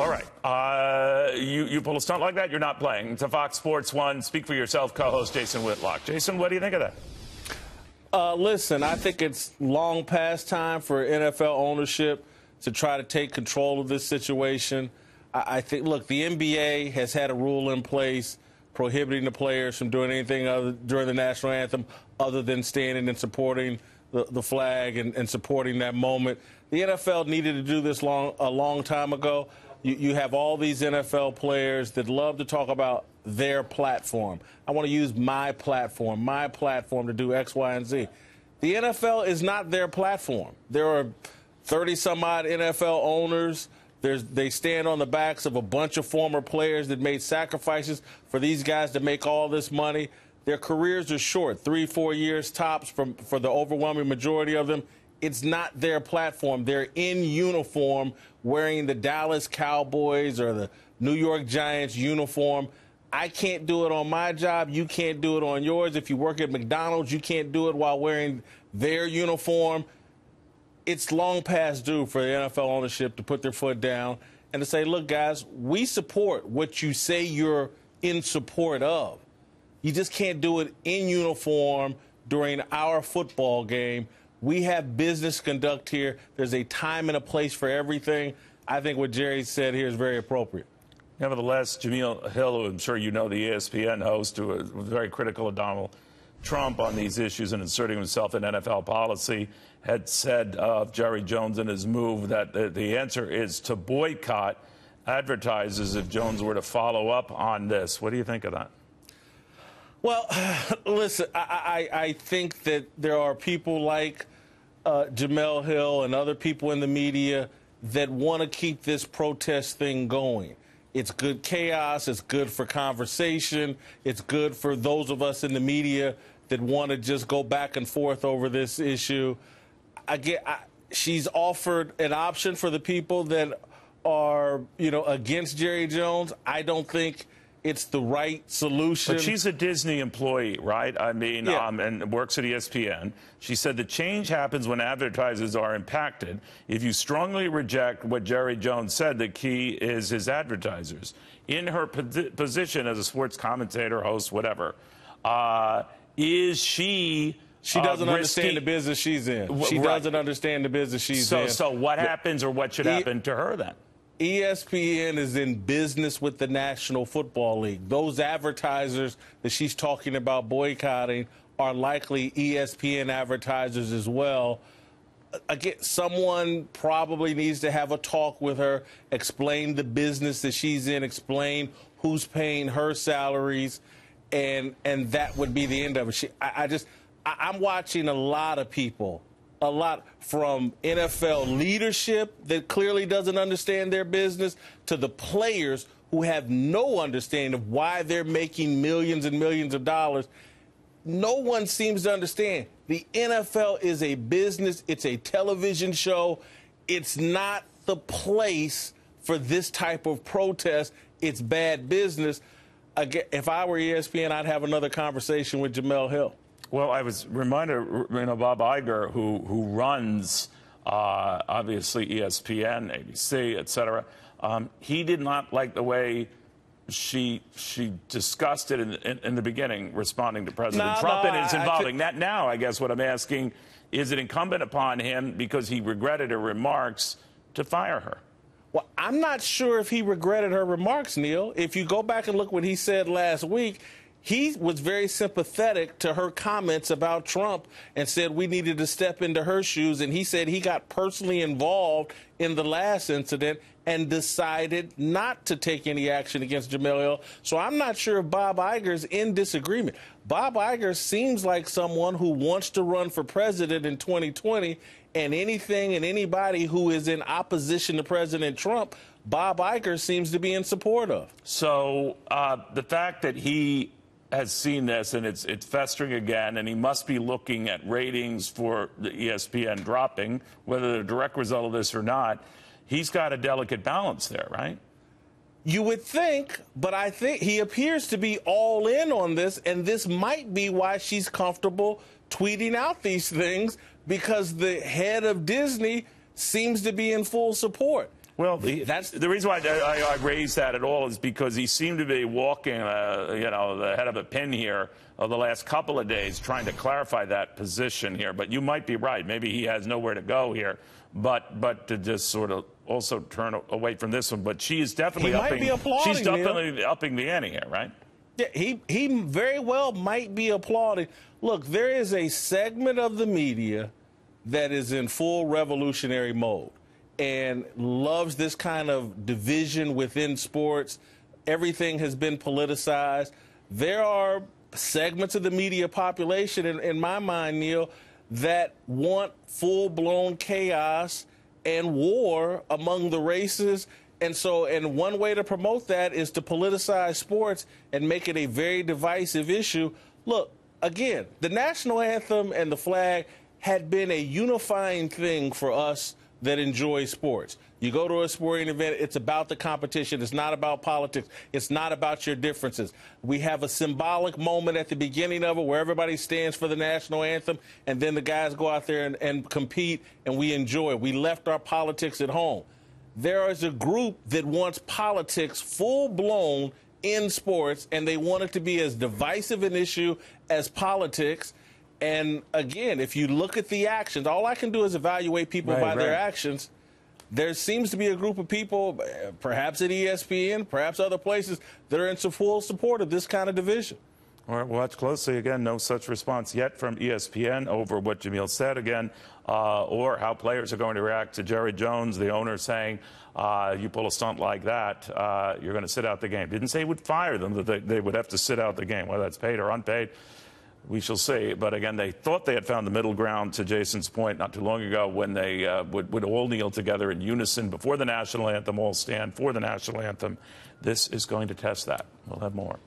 All right. You pull a stunt like that, you're not playing. To Fox Sports 1, Speak for Yourself co-host Jason Whitlock. Jason, what do you think of that? Listen, I think it's long past time for NFL ownership to try to take control of this situation. I think, look, the NBA has had a rule in place prohibiting the players from doing anything during the national anthem other than standing and supporting the flag and supporting that moment. The NFL needed to do this a long time ago. You have all these NFL players that love to talk about their platform. I want to use my platform to do X, Y, and Z. The NFL is not their platform. There are 30-some-odd NFL owners. They stand on the backs of a bunch of former players that made sacrifices for these guys to make all this money. Their careers are short, 3-4 years tops for the overwhelming majority of them. It's not their platform. They're in uniform wearing the Dallas Cowboys or the New York Giants uniform. I can't do it on my job. You can't do it on yours. If you work at McDonald's, you can't do it while wearing their uniform. It's long past due for the NFL ownership to put their foot down and to say, look, guys, we support what you say you're in support of. You just can't do it in uniform during our football game. We have business conduct here. There's a time and a place for everything. I think what Jerry said here is very appropriate. Nevertheless, Jemele Hill, who I'm sure you know, the ESPN host, who was very critical of Donald Trump on these issues and inserting himself in NFL policy, had said of Jerry Jones and his move that the answer is to boycott advertisers if Jones were to follow up on this. What do you think of that? Well, listen, I think that there are people like Jemele Hill and other people in the media that want to keep this protest thing going. It's good chaos. It's good for conversation. It's good for those of us in the media that want to just go back and forth over this issue. She's offered an option for the people that are, against Jerry Jones. I don't think it's the right solution. But she's a Disney employee, right? I mean, yeah. And works at ESPN. She said the change happens when advertisers are impacted. If you strongly reject what Jerry Jones said, the key is his advertisers. In her position as a sports commentator, host, whatever, is she... She doesn't understand the business she's in. She doesn't understand the business she's in. So what happens or what should happen to her then? ESPN is in business with the National Football League. Those advertisers that she's talking about boycotting are likely ESPN advertisers as well. Again, someone probably needs to have a talk with her, explain the business that she's in, explain who's paying her salaries, and that would be the end of it. I'm watching a lot of people, a lot from NFL leadership that clearly doesn't understand their business to the players who have no understanding of why they're making millions and millions of dollars. No one seems to understand. The NFL is a business. It's a television show. It's not the place for this type of protest. It's bad business. Again, if I were ESPN, I'd have another conversation with Jemele Hill. Well, I was reminded, Bob Iger, who runs, obviously, ESPN, ABC, et cetera, he did not like the way she discussed it in the beginning, responding to President Trump and his involving. Now, I guess what I'm asking, is it incumbent upon him, because he regretted her remarks, to fire her? Well, I'm not sure if he regretted her remarks, Neil. If you go back and look what he said last week, he was very sympathetic to her comments about Trump and said we needed to step into her shoes. And he said he got personally involved in the last incident and decided not to take any action against Jemele Hill. So I'm not sure if Bob Iger's in disagreement. Bob Iger seems like someone who wants to run for president in 2020, and anything and anybody who is in opposition to President Trump, Bob Iger seems to be in support of. So the fact that he has seen this and it's festering again, and he must be looking at ratings for the ESPN dropping, whether they're a direct result of this or not, he's got a delicate balance there, right? You would think, but I think he appears to be all in on this, and this might be why she's comfortable tweeting out these things, because the head of Disney seems to be in full support. Well, That's the reason why I raised that at all is because he seemed to be walking, the head of a pin here the last couple of days, trying to clarify that position here. But you might be right. Maybe he has nowhere to go here. But to just sort of also turn away from this one. But she is definitely she's definitely upping the ante here, right? Yeah, he very well might be applauding. Look, there is a segment of the media that is in full revolutionary mode and loves this kind of division within sports. Everything has been politicized. There are segments of the media population, in my mind, Neil, that want full-blown chaos and war among the races. And one way to promote that is to politicize sports and make it a very divisive issue. Look, again, the national anthem and the flag had been a unifying thing for us that enjoy sports. You go to a sporting event, it's about the competition. It's not about politics. It's not about your differences. We have a symbolic moment at the beginning of it where everybody stands for the national anthem, and then the guys go out there and compete, and we enjoy it. We left our politics at home. There is a group that wants politics full-blown in sports, and they want it to be as divisive an issue as politics. And, again, if you look at the actions, all I can do is evaluate people by their actions. There seems to be a group of people, perhaps at ESPN, perhaps other places, that are in full support of this kind of division. All right, watch closely. Again, no such response yet from ESPN over what Jamel said again, or how players are going to react to Jerry Jones, the owner, saying, you pull a stunt like that, you're going to sit out the game. Didn't say he would fire them, that they would have to sit out the game, whether that's paid or unpaid. We shall see. But again, they thought they had found the middle ground, to Jason's point, not too long ago, when they would all kneel together in unison before the national anthem, all stand for the national anthem. This is going to test that. We'll have more.